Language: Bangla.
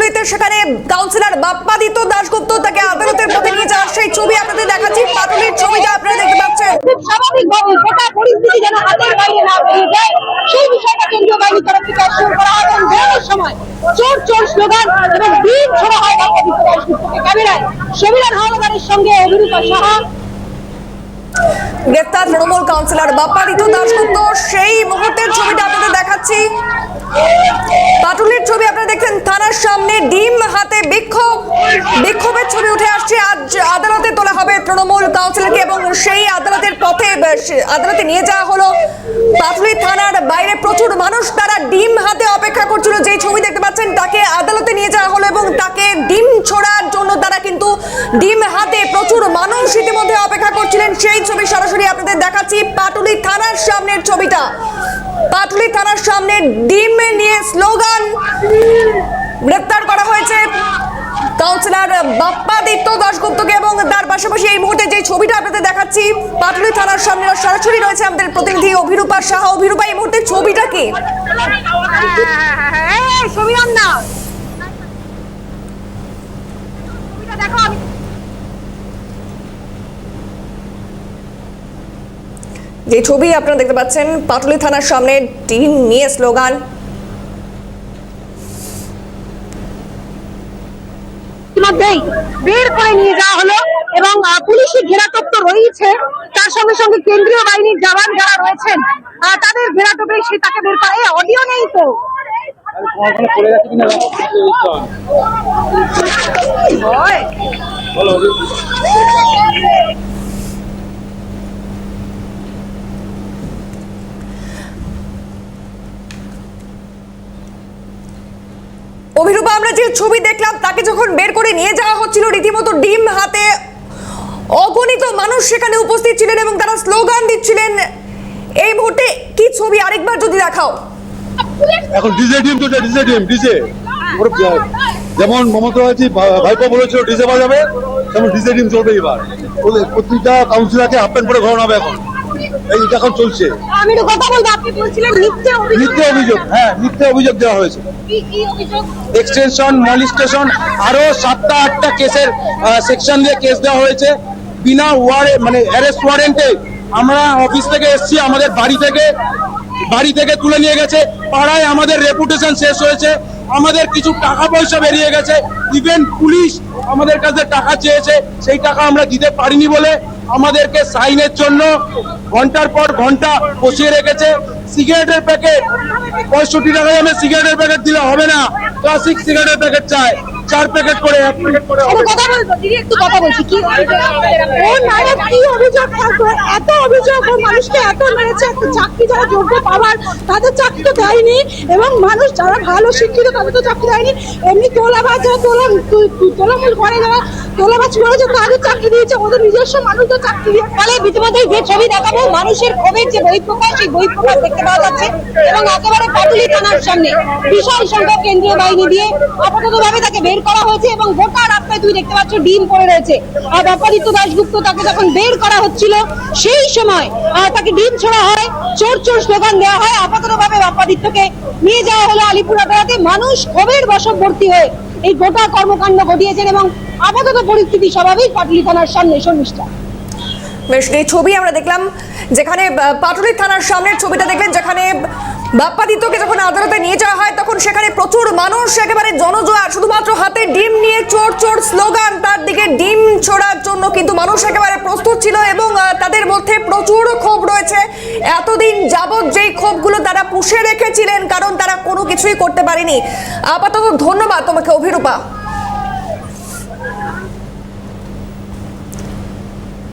পাটুলিতে সেখানে কাউন্সিলর বাপ্পাদিত্য দাশগুপ্ত তাকে আদালতের পথে নিয়ে যাওয়ার সেই ছবি আপনাদের দেখাচ্ছি। পাটুলির ছবিটা আপনারা দেখতে পাচ্ছেন। খুব স্বাভাবিকভাবে গোটা পরিস্থিতি যেন হাতের বাইরে না বেরিয়ে যায় সেই বিষয়টা কেন্দ্রীয় বাহিনীর তরফ থেকে অ্যাসিওর করা হয় এবং বেরোনোর সময় চোর চোর স্লোগান এবং দিন ছোড়া হয় বাপ্পাদিত্য দাশগুপ্তকে। ক্যামেরায় সমীরণ হাওলাদারের সঙ্গে অভিরূপা সাহা। গ্রেফতার তৃণমূল কাউন্সিলর বাপ্পাদিত্য দাশগুপ্ত, সেই মুহূর্তের ছবিটা আপনাদের দেখাচ্ছি। পাটুলির ছবি আপনারা দেখছেন, থানার সামনে ডিম হাতে বিক্ষোভের ছবি উঠে আসছে। আজ আদালতে তোলা হবে তৃণমূল কাউন্সিলরকে এবং সেই আদালতের পথে আদালতে নিয়ে যাওয়া হলো। পাটুলি থানার বাইরে প্রচুর মানুষ তারা ডিম হাতে অপেক্ষা করছিল। যেই ছবি দেখতে পাচ্ছেন তাকে আদালতে নিয়ে যাওয়া হলো এবং তাকে ডিম ছোড়ার জন্য তারা কিন্তু ডিম হাতে প্রচুর মানুষ ইতিমধ্যে অপেক্ষা করছিলেন। সেই ছবি সরাসরি আপনাদের দেখাচ্ছি। পাটুলি থানার সামনের ছবিটা, পাটুলি থানার সামনে ডিম নিয়ে স্লোগান। গ্রেফতার করা হয়েছে কাউন্সিলর বাপ্পাদিত্য দাশগুপ্তকে এবং তার পাশাপাশি এই মুহূর্তে যে ছবিটা আপনাদের দেখাচ্ছি পাটুলি থানার সামনে সরাসরি রয়েছে আমাদের প্রতিনিধি অভিরূপা সাহা। অভিরূপা, এই মুহূর্তে ছবিটা কি? সমীরণ না, ছবিটা দেখো। যে ছবি আপনারা দেখতে পাচ্ছেন পাটুলি থানার সামনে ডিম নিয়ে স্লোগান। ইতিমধ্যেই বের করে নিয়ে যাওয়া হলো এবং পুলিশের ঘেরাটোপ তো রয়েছে, তার সঙ্গে সঙ্গে কেন্দ্রীয় বাহিনীর জওয়ান যারা রয়েছেন তাদের ঘেরাটোপে সে তাকে বের করে। অডিও নেই তো, অভিরূপা, আমরা যে ছবি দেখলাম তাকে যখন বের করে নিয়ে যাওয়া হচ্ছিল রীতিমতো ডিম হাতে অগণিত মানুষ সেখানে উপস্থিত ছিলেন এবং তারা স্লোগান দিচ্ছিলেন। এই মুহূর্তে কি ছবি আরেকবার যদি দেখাও। এখন ডিজে টিম তো ডিজে টিম ডিজে যেমন মমতা ব্যানার্জি ভাইপো বলেছিল ডিজে বাজাবে, তেমন ডিজে টিম চলবে। এবার প্রতিটা কাউন্সিলরকে হাফ প্যান্ট পরে ঘোরানো হবে। এখন এই এখন চলছে। আমি একটু কথা বলবো। আপনি বলছিলেন মিথ্যে অভিযোগ, হ্যাঁ মিথ্যে অভিযোগ দেওয়া হয়েছে। কি অভিযোগ? এক্সটেনশন, মলিস্টেশন, আরো 7টা-8টা কেসের সেকশন দিয়ে কেস দেওয়া হয়েছে বিনা মানে অ্যারেস্ট ওয়ারেন্টে। আমরা অফিস থেকে এসেছি, আমাদের বাড়ি থেকে তুলে নিয়ে গেছে। পাড়ায় আমাদের রেপুটেশন শেষ হয়েছে, আমাদের কিছু টাকা পয়সা বেরিয়ে গেছে। ইভেন পুলিশ আমাদের কাছে টাকা চেয়েছে, সেই টাকা আমরা দিতে পারিনি বলে আমাদেরকে সাইনের জন্য ঘন্টার পর ঘন্টা বসিয়ে রেখেছে। সিগারেটের প্যাকেট 65 টাকায় আমি সিগারেটের প্যাকেট দিলে হবে না, ক্লাসিক সিগারেটের প্যাকেট চাই, 4 প্যাকেট করে 1 প্যাকেট করে। কথা বলবো দিদি, একটু কথা বলছি। কি ওর নামে কি অভিযোগ থাকবে? এত অভিযোগ, ও মানুষকে এত মেরেছে। একটা চাকরি যারা যোগ্য পাওয়ার তাদের চাকরি তো দেয়নি এবং মানুষ যারা ভালো শিক্ষিত তাদের তো চাকরি দেয়নি। এমনি তোলাবাজ যারা তোলামূল করে, যারা তোলাবাজ করেছে তাদের চাকরি দিয়েছে, ওদের নিজস্ব মানুষদের চাকরি দিয়ে। ফলে ইতিমধ্যে যে ছবি দেখাবো মানুষের ক্ষোভের যে বহিঃপ্রকাশ, সেই বহিঃপ্রকাশ দেখতে পাওয়া যাচ্ছে এবং একেবারে পাটুলি থানার সামনে বিশাল সংখ্যক কেন্দ্রীয় বাহিনী দিয়ে আপাততভাবে তাকে বের করা হয়েছে এবং গোটা রাস্তায় তুমি দেখতে পাচ্ছ ডিম পড়ে রয়েছে। আর বাপ্পাদিত্য দাশগুপ্ত তাকে যখন বের করা হচ্ছিল সেই সময় তাকে ডিম ছোড়া হয়, চোর চোর স্লোগান দেওয়া হয়। আপাততভাবে বাপ্পাদিত্যকে নিয়ে যাওয়া হলো আলিপুর আদালতে। মানুষ ক্ষোভের বশবর্তী হয়ে এই গোটা কর্মকাণ্ড ঘটিয়েছেন এবং আপাতত পরিস্থিতি স্বাভাবিক পাটুলি থানার সামনে। শর্মিষ্ঠা, বেশ, এই ছবি আমরা দেখলাম যেখানে পাটুলি থানার সামনের ছবিটা দেখলেন, যেখানে বাপ্পাদিত্যকে যখন আদালতে নিয়ে যাওয়া হয় তখন সেখানে প্রচুর মানুষ একেবারে জনজোয়ার, শুধুমাত্র হাতে ডিম নিয়ে চোর চোর স্লোগান, তার দিকে ডিম ছোড়ার জন্য কিন্তু মানুষ একেবারে প্রস্তুত ছিল এবং তাদের মধ্যে প্রচুর ক্ষোভ রয়েছে। এতদিন যাবৎ যেই ক্ষোভগুলো তারা পুষে রেখেছিলেন, কারণ তারা কোনো কিছুই করতে পারেনি। আপাতত ধন্যবাদ তোমাকে অভিরূপা।